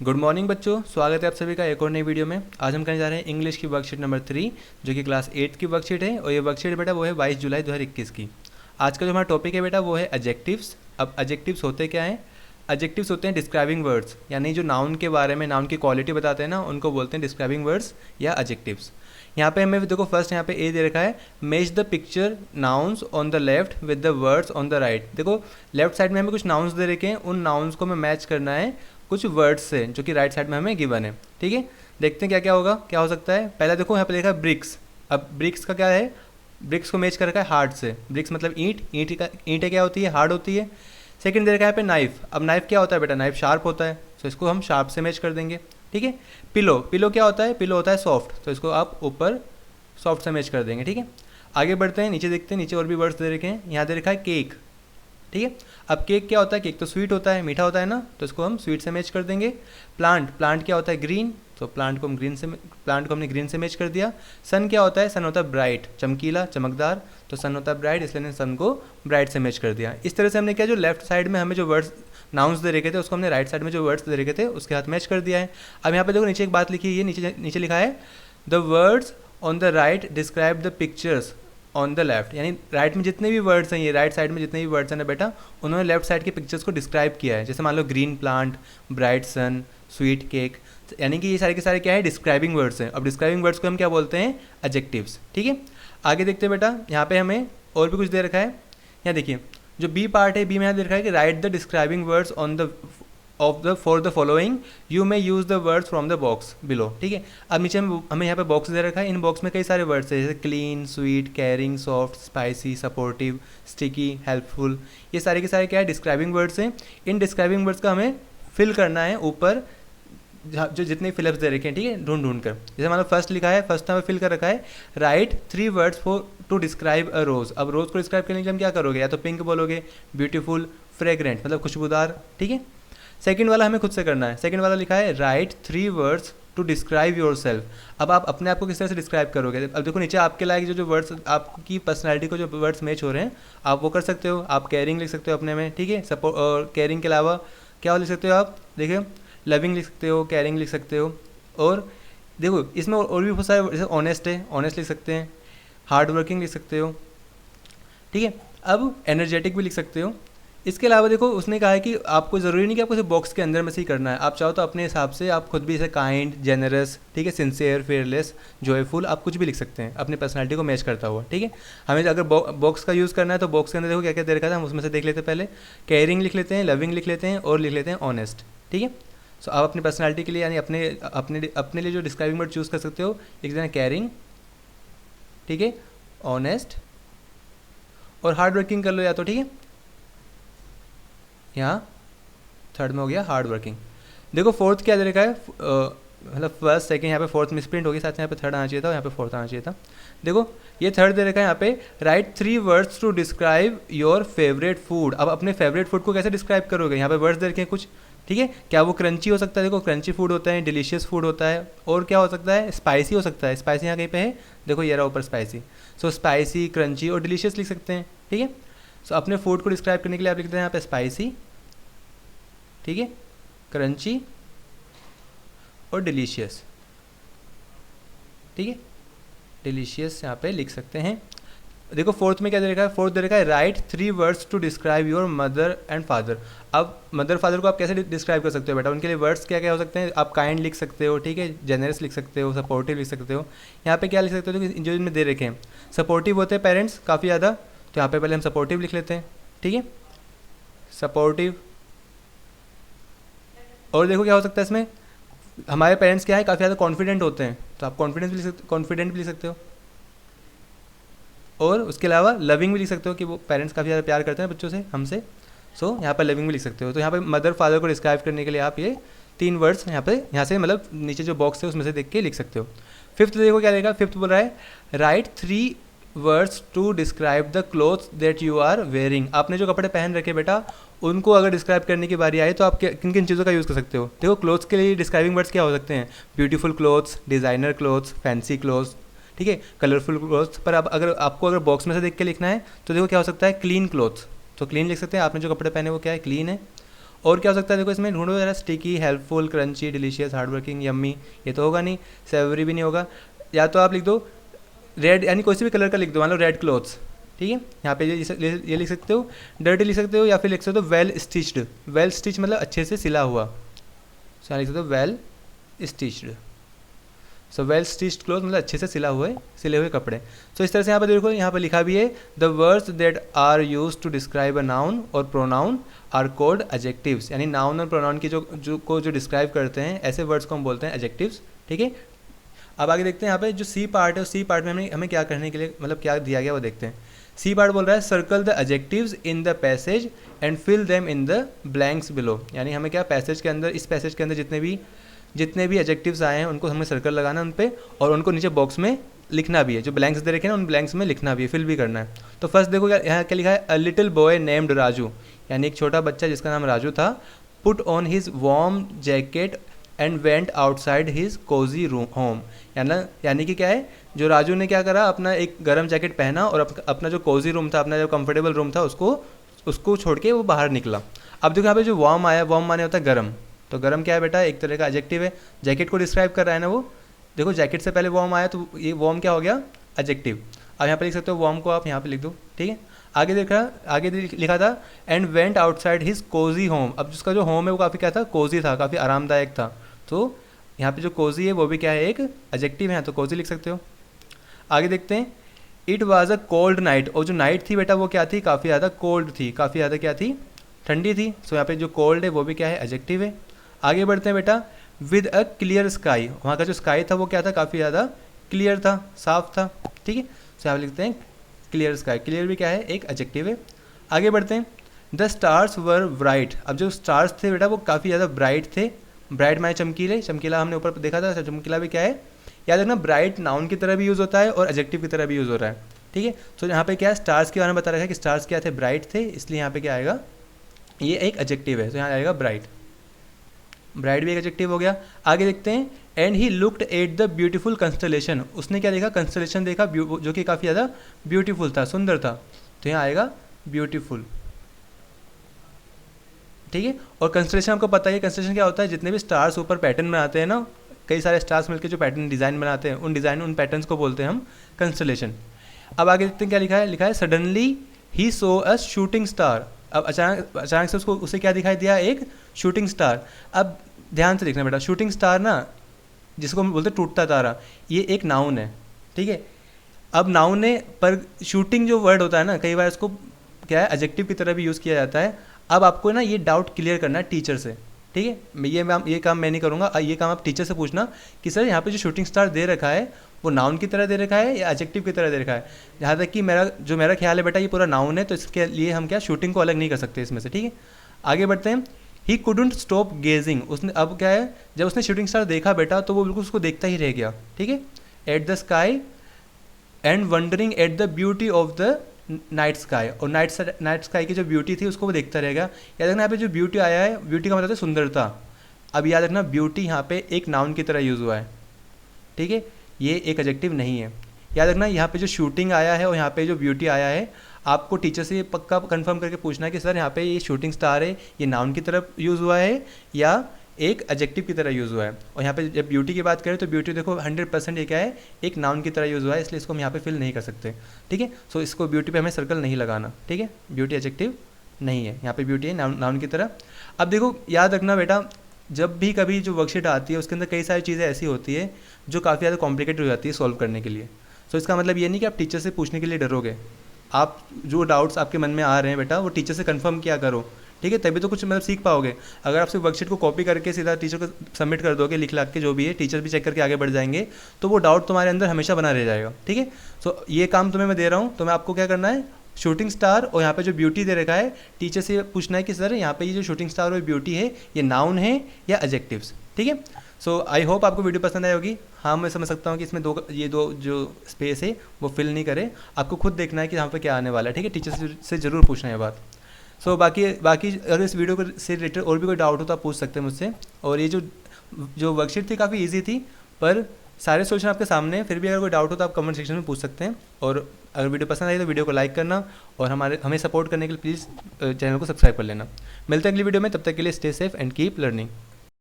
Good morning बच्चों, स्वागत है आप सभी का एक और नई वीडियो में। आज हम करने जा रहे हैं इंग्लिश की वर्कशीट नंबर 3 जो कि क्लास 8 की वर्कशीट है। और ये वर्कशीट बेटा वो है 22 जुलाई 2021 की। आज का जो हमारा टॉपिक है बेटा वो है एडजेक्टिव्स। अब एडजेक्टिव्स होते क्या हैं? एडजेक्टिव्स होते हैं डिस्क्राइबिंग वर्ड्स, यानी जो नाउन के बारे में नाउन की क्वालिटी बताते हैं ना, उनको बोलते हैं डिस्क्राइबिंग वर्ड्स या एडजेक्टिव्स। यहाँ पे हमें देखो फर्स्ट यहाँ पे ए दे रखा है, match the picture nouns on the left with the words on the right. देखो लेफ्ट साइड में हमें कुछ नाउन्स दे रखे हैं, उन नाउन्स को हमें मैच करना है कुछ वर्ड्स से जो कि राइट साइड में हमें गिवन है। ठीक है, देखते हैं क्या क्या होगा, क्या हो सकता है। पहला देखो यहाँ पे देखा ब्रिक्स। अब ब्रिक्स का क्या है, ब्रिक्स को मैच कर रखा है हार्ड से। ब्रिक्स मतलब ईंट, ईंटें क्या होती है, हार्ड होती है। सेकंड दे रखा है यहाँ पे नाइफ। अब नाइफ क्या होता है बेटा, नाइफ शार्प होता है, तो इसको हम शार्प से मैच कर देंगे। ठीक है, पिलो, पिलो क्या होता है, पिलो होता है सॉफ्ट, तो इसको आप ऊपर सॉफ्ट से मैच कर देंगे। ठीक है, आगे बढ़ते हैं, नीचे देखते हैं, नीचे और भी वर्ड्स दे रखे हैं। यहाँ दे रखा है केक। ठीक है, अब केक क्या होता है, केक तो स्वीट होता है, मीठा होता है ना, तो इसको हम स्वीट से मैच कर देंगे। प्लांट, प्लांट क्या होता है, ग्रीन, तो प्लांट को हमने ग्रीन से मैच कर दिया। सन क्या होता है, सन होता है ब्राइट, चमकीला, चमकदार, तो सन होता है ब्राइट, इसलिए हमने सन को ब्राइट से मैच कर दिया। इस तरह से हमने क्या, जो लेफ्ट साइड में हमें जो वर्ड्स नाउन्स दे रखे थे उसको हमने राइट साइड में जो वर्ड्स दे रखे थे उसके साथ मैच कर दिया है। अब यहाँ पे देखो नीचे एक बात लिखी है, नीचे नीचे लिखा है the words on the right describe the pictures on the left, यानी राइट में जितने भी वर्ड्स हैं, ये राइट साइड में जितने भी वर्ड्स हैं ना बेटा, उन्होंने लेफ्ट साइड के पिक्चर्स को डिस्क्राइब किया है। जैसे मान लो ग्रीन प्लांट, ब्राइट सन, स्वीट केक, यानी कि ये सारे के सारे क्या है, डिस्क्राइबिंग वर्ड्स हैं। अब डिस्क्राइबिंग वर्ड्स को हम क्या बोलते हैं, एडजेक्टिव्स। ठीक है, आगे देखते हैं बेटा, यहाँ पे हमें और भी कुछ दे रखा है। यहाँ देखिए जो बी पार्ट है, बी में यहाँ दे रखा है कि right the describing words on the for the following you may use the words from the box below. ठीक है, अब नीचे हमें यहाँ पे बॉक्स दे रखा है, इन बॉक्स में कई सारे वर्ड्स है, जैसे clean, sweet, carrying, soft, spicy, supportive, sticky, helpful. ये सारे के सारे क्या है, डिस्क्राइबिंग वर्ड्स हैं। इन डिस्क्राइबिंग वर्ड्स का हमें फिल करना है ऊपर जो जितने फिलअप्स दे रखे हैं। ठीक है, ढूंढ ढूंढ कर, जैसे मतलब फर्स्ट लिखा है, फर्स्ट हमें फिल कर रखा है write 3 words for to describe a rose. अब रोज को डिस्क्राइब करने के लिए हम क्या करोगे, या तो पिंक बोलोगे, ब्यूटीफुल, फ्रेग्रेंट मतलब खुशबूदार। ठीक है, सेकंड वाला हमें खुद से करना है। सेकंड वाला लिखा है write 3 words to describe yourself. अब आप अपने आप को किस तरह से डिस्क्राइब करोगे। अब देखो नीचे आपके लायक जो वर्ड्स, आपकी पर्सनैलिटी को जो वर्ड्स मैच हो रहे हैं आप वो कर सकते हो। आप केयरिंग लिख सकते हो अपने में। ठीक है, सपोर्ट, और केयरिंग के अलावा क्या लिख सकते हो आप, देखिए लविंग लिख सकते हो, केयरिंग लिख सकते हो। और देखो इसमें और भी बहुत सारे, जैसे ऑनेस्ट है, ऑनेस्ट लिख सकते हैं, हार्ड वर्किंग लिख सकते हो। ठीक है, अब एनर्जेटिक भी लिख सकते हो। इसके अलावा देखो उसने कहा है कि आपको ज़रूरी नहीं कि आपको सिर्फ बॉक्स के अंदर में से ही करना है, आप चाहो तो अपने हिसाब से आप खुद भी, जैसे काइंड, जेनरस, ठीक है, सिंसियर, फेयरलेस, जॉयफुल, आप कुछ भी लिख सकते हैं अपनी पर्सनालिटी को मैच करता हुआ। ठीक है, हमें अगर बॉक्स का यूज़ करना है तो बॉक्स के अंदर देखो क्या क्या दे रखा था, हम उसमें से देख लेते हैं। पहले केयरिंग लिख लेते हैं, लविंग लिख लेते हैं और लिख लेते हैं ऑनेस्ट। ठीक है, सो आप अपनी पर्सनैलिटी के लिए यानी अपने अपने अपने लिए जो डिस्क्राइबिंग वर्ड चूज़ कर सकते हो, लिख देना केयरिंग, ठीक है, ऑनेस्ट और हार्ड वर्किंग कर लो या तो। ठीक है, यहाँ थर्ड में हो गया हार्ड वर्किंग। देखो फोर्थ क्या दे रखा है, मतलब फर्स्ट सेकंड, यहाँ पे फोर्थ मिसप्रिंट होगी, साथ में यहाँ पे थर्ड आना चाहिए था, यहाँ पे फोर्थ आना चाहिए था। देखो ये थर्ड दे रखा है यहाँ पे write 3 words to describe your favourite food. अब अपने फेवरेट फूड को कैसे डिस्क्राइब करोगे, यहाँ पे वर्ड्स दे रखे हैं कुछ। ठीक है, क्या वो क्रंची हो सकता है, देखो क्रंची फूड होता है, डिलीशियस फूड होता है, और क्या हो सकता है, स्पाइसी हो सकता है। स्पाइसी यहाँ कहीं पे है, देखो ये रहा ऊपर स्पाइसी। सो स्पाइसी, क्रंची और डिलीशियस लिख सकते हैं। ठीक है, सो अपने फूड को डिस्क्राइब करने के लिए आप लिखते हैं यहाँ पे स्पाइसी, ठीक है, क्रंची और डिलीशियस। ठीक है, डिलीशियस यहाँ पे लिख सकते हैं। देखो फोर्थ में क्या दे रखा है, फोर्थ दे रखा है write 3 words to describe your mother and father. अब मदर फादर को आप कैसे डिस्क्राइब कर सकते हो बेटा, उनके लिए वर्ड्स क्या क्या हो सकते हैं, आप काइंड लिख सकते हो, ठीक है, जेनरस लिख सकते हो, सपोर्टिव लिख सकते हो। यहाँ पे क्या लिख सकते हो, जो इनमें दे रखे हैं सपोर्टिव होते हैं पेरेंट्स काफ़ी ज़्यादा, तो यहाँ पे पहले हम सपोर्टिव लिख लेते हैं। ठीक है, सपोर्टिव। और देखो क्या हो सकता है इसमें, हमारे पेरेंट्स क्या है, काफ़ी ज़्यादा कॉन्फिडेंट होते हैं, तो आप कॉन्फिडेंट भी लिख सकते हो। और उसके अलावा लविंग भी लिख सकते हो कि वो पेरेंट्स काफ़ी ज़्यादा प्यार करते हैं बच्चों से, हमसे। सो यहाँ पर लविंग भी लिख सकते हो। तो यहाँ पे मदर फादर को डिस्क्राइब करने के लिए आप ये 3 वर्ड्स यहाँ से मतलब नीचे जो बॉक्स है उसमें से देख के लिख सकते हो। फिफ्थ देखो क्या देगा, फिफ्थ बोल रहा है write 3 words to describe the clothes that you are wearing. आपने जो कपड़े पहन रखे बेटा, उनको अगर डिस्क्राइब करने की बारी आए तो आप किन किन चीज़ों का यूज़ कर सकते हो। देखो क्लोथ्स के लिए डिस्क्राइबिंग वर्ड्स क्या हो सकते हैं, beautiful clothes, designer clothes, fancy clothes, ठीक है, कलरफुल क्लोथ्स। पर अब अगर बॉक्स में से देख के लिखना है तो देखो क्या हो सकता है, क्लीन क्लोथ्स, तो क्लीन लिख सकते हैं, आपने जो कपड़े पहने वो क्या है, क्लीन है। और क्या हो सकता है, देखो इसमें ढूंढो जरा, sticky, helpful, crunchy, delicious, hard working, yummy, ये तो होगा नहीं, सेवरी भी नहीं होगा। या तो आप लिख दो रेड, यानी कोई से भी कलर का लिख दो, मान लो रेड क्लोथ्स, ठीक है, यहाँ पे ये लिख सकते हो, डर्टी लिख सकते हो, या फिर लिख सकते हो वेल स्टिच्ड, वेल स्टिच मतलब अच्छे से सिला हुआ, यहाँ लिख सकते हो well stitched. So well stitched cloth मतलब अच्छे से सिले हुए कपड़े। सो इस तरह से यहाँ पर देखो, यहाँ पर लिखा भी है the words that are use to describe a noun और प्रोनाउन आर कॉल्ड एडजेक्टिव्स, यानी नाउन और प्रोनाउन की जो डिस्क्राइब करते हैं ऐसे वर्ड्स को हम बोलते हैं एडजेक्टिव्स, ठीक है। अब आगे देखते हैं यहाँ पे जो सी पार्ट है, उस सी पार्ट में हमें क्या करने के लिए, मतलब क्या दिया गया वो देखते हैं। सी पार्ट बोल रहा है circle the adjectives in the passage and fill them in the blanks below, यानी हमें क्या पैसेज के अंदर, इस पैसेज के अंदर जितने भी एडजेक्टिव्स आए हैं उनको हमें सर्कल लगाना उन पे, और उनको नीचे बॉक्स में लिखना भी है, जो ब्लैंक्स दे रखे हैं उन ब्लैंक्स में लिखना भी है, फिल भी करना है। तो फर्स्ट देखो यहाँ क्या लिखा है, a little boy named Raju, यानी एक छोटा बच्चा जिसका नाम राजू था, put on his warm jacket and went outside his cosy home, यानी कि क्या है, जो राजू ने क्या करा, अपना एक गर्म जैकेट पहना और अपना जो कोजी रूम था, अपना जो कंफर्टेबल रूम था उसको छोड़ के वो बाहर निकला। अब देखो यहाँ पे जो वार्म आया, वार्म माने होता है गर्म, तो गर्म क्या है बेटा, एक तरह का एडजेक्टिव है, जैकेट को डिस्क्राइब कर रहा है ना वो, देखो जैकेट से पहले वार्म आया तो ये वार्म क्या हो गया, एडजेक्टिव। अब यहाँ पे लिख सकते हो वार्म को, आप यहाँ पे लिख दो, ठीक है। आगे लिखा था and went outside his cosy home, अब जिसका जो होम है वो काफ़ी क्या था, कोजी था, काफ़ी आरामदायक था, तो यहाँ पे जो कोजी है वो भी क्या है, एक एडजेक्टिव है, तो कोजी लिख सकते हो। आगे देखते हैं, it was a cold night, और जो नाइट थी बेटा वो क्या थी, काफ़ी ज़्यादा कोल्ड थी, काफ़ी ज़्यादा क्या थी, ठंडी थी। सो यहाँ पे जो कोल्ड है वो भी क्या है, एडजेक्टिव है। आगे बढ़ते हैं बेटा, विद अ क्लियर स्काई, वहाँ का जो स्काई था वो क्या था, काफ़ी ज़्यादा क्लियर था, साफ था, ठीक है। सो यहाँ लिखते हैं क्लियर स्काई, क्लियर भी क्या है, एक एडजेक्टिव है। आगे बढ़ते हैं, द स्टार्स वर ब्राइट, अब जो स्टार्स थे बेटा वो काफ़ी ज़्यादा ब्राइट थे, ब्राइट माने चमकीले, चमकीला हमने ऊपर देखा था, चमकीला भी क्या है, याद रखना ब्राइट नाउन की तरह भी यूज़ होता है और एडजेक्टिव की तरह भी यूज़ हो रहा है, ठीक है। सो यहाँ पे क्या है, स्टार्स के बारे में बता रखा है कि स्टार्स क्या थे, ब्राइट थे, इसलिए यहाँ पे क्या आएगा, ये एक एडजेक्टिव है, तो यहाँ आएगा ब्राइट, ब्राइट भी एक एडजेक्टिव हो गया। आगे देखते हैं, and he looked at the beautiful constellation, उसने क्या देखा, कंस्टलेशन देखा जो कि काफ़ी ज़्यादा ब्यूटीफुल था, सुंदर था, तो यहाँ आएगा ब्यूटीफुल, ठीक है। और कंस्टलेशन आपको पता है, कंस्टलेशन क्या होता है, जितने भी स्टार्स ऊपर पैटर्न बनाते हैं ना, कई सारे स्टार्स मिलकर जो पैटर्न डिज़ाइन बनाते हैं, उन पैटर्न्स को बोलते हैं हम कंस्टलेशन। अब आगे देखते हैं क्या लिखा है, सडनली ही सो अ शूटिंग स्टार, अब अचानक से उसे क्या दिखाई दिया, एक शूटिंग स्टार। अब ध्यान से देखना बेटा, शूटिंग स्टार ना, जिसको हम बोलते हैं टूटता तारा, ये एक नाउन है, ठीक है। अब नाउन है, पर शूटिंग जो वर्ड होता है ना, कई बार इसको क्या है, एडजेक्टिव की तरह भी यूज़ किया जाता है। अब आपको ना ये डाउट क्लियर करना है टीचर से, ठीक है। ये काम मैं नहीं करूँगा, ये काम आप टीचर से पूछना कि सर यहाँ पे जो शूटिंग स्टार दे रखा है वो नाउन की तरह दे रखा है या एडजेक्टिव की तरह दे रखा है। जहाँ तक कि मेरा ख्याल है बेटा, ये पूरा नाउन है, तो इसके लिए हम क्या शूटिंग को अलग नहीं कर सकते इसमें से, ठीक है। आगे बढ़ते हैं, ही कुडंट स्टॉप गेजिंग, उसने अब क्या है, जब उसने शूटिंग स्टार देखा बेटा तो वो बिल्कुल उसको देखता ही रह गया, ठीक है। At the sky and wondering at the beauty of the night sky, और नाइट स्काई की जो ब्यूटी थी उसको वो देखता रहेगा। याद रखना यहाँ पे जो ब्यूटी आया है, ब्यूटी का मतलब है सुंदरता। अब याद रखना ब्यूटी यहाँ पे एक नाउन की तरह यूज़ हुआ है, ठीक है, ये एक एडजेक्टिव नहीं है। याद रखना यहाँ पे जो शूटिंग आया है और यहाँ पे जो ब्यूटी आया है, आपको टीचर से पक्का कंफर्म करके पूछना है कि सर यहाँ पे ये शूटिंग स्टार है, ये नाउन की तरफ यूज़ हुआ है या एक एडजेक्टिव की तरह यूज़ हुआ है। और यहाँ पे जब ब्यूटी की बात करें तो ब्यूटी देखो 100% ये क्या है, एक नाउन की तरह यूज़ हुआ है, इसलिए इसको हम यहाँ पे फिल नहीं कर सकते, ठीक है। सो इसको ब्यूटी पे हमें सर्कल नहीं लगाना, ठीक है, ब्यूटी एडजेक्टिव नहीं है, यहाँ पे ब्यूटी है नाउन की तरह। अब देखो याद रखना बेटा, जब भी कभी जो वर्कशीट आती है उसके अंदर कई सारी चीज़ें ऐसी होती है जो काफ़ी ज़्यादा कॉम्प्लिकेटेड हो जाती है सॉल्व करने के लिए। सो इसका मतलब ये नहीं कि आप टीचर से पूछने के लिए डरोगे, आप जो डाउट्स आपके मन में आ रहे हैं बेटा वो टीचर से कंफर्म किया करो, ठीक है, तभी तो कुछ मतलब सीख पाओगे। अगर आप सिर्फ वर्कशीट को कॉपी करके सीधा टीचर को सबमिट कर दोगे, लिख के जो भी है, टीचर भी चेक करके आगे बढ़ जाएंगे, तो वो डाउट तुम्हारे अंदर हमेशा बना रह जाएगा, ठीक है। सो ये काम तुम्हें मैं दे रहा हूँ, तो मैं आपको क्या करना है, शूटिंग स्टार और यहाँ पे जो ब्यूटी दे रखा है, टीचर से पूछना है कि सर यहाँ पे ये जो शूटिंग स्टार और ब्यूटी है ये नाउन है या एडजेक्टिव्स, ठीक है। सो आई होप आपको वीडियो पसंद आई होगी। हाँ, मैं समझ सकता हूँ कि इसमें ये दो जो स्पेस है वो फिल नहीं करे, आपको खुद देखना है कि यहाँ पे क्या आने वाला है, ठीक है, टीचर से ज़रूर पूछना है बात। सो बाकी अगर इस वीडियो से रिलेटेड और भी कोई डाउट हो तो आप पूछ सकते हैं मुझसे। और ये जो वर्कशीट थी काफ़ी ईजी थी, पर सारे सोल्यूशन आपके सामने हैं, फिर भी अगर कोई डाउट हो तो आप कमेंट सेक्शन में पूछ सकते हैं। और अगर वीडियो पसंद आई तो वीडियो को लाइक करना और हमें सपोर्ट करने के लिए प्लीज़ चैनल को सब्सक्राइब कर लेना। मिलते हैं अगली वीडियो में, तब तक के लिए stay safe and keep learning.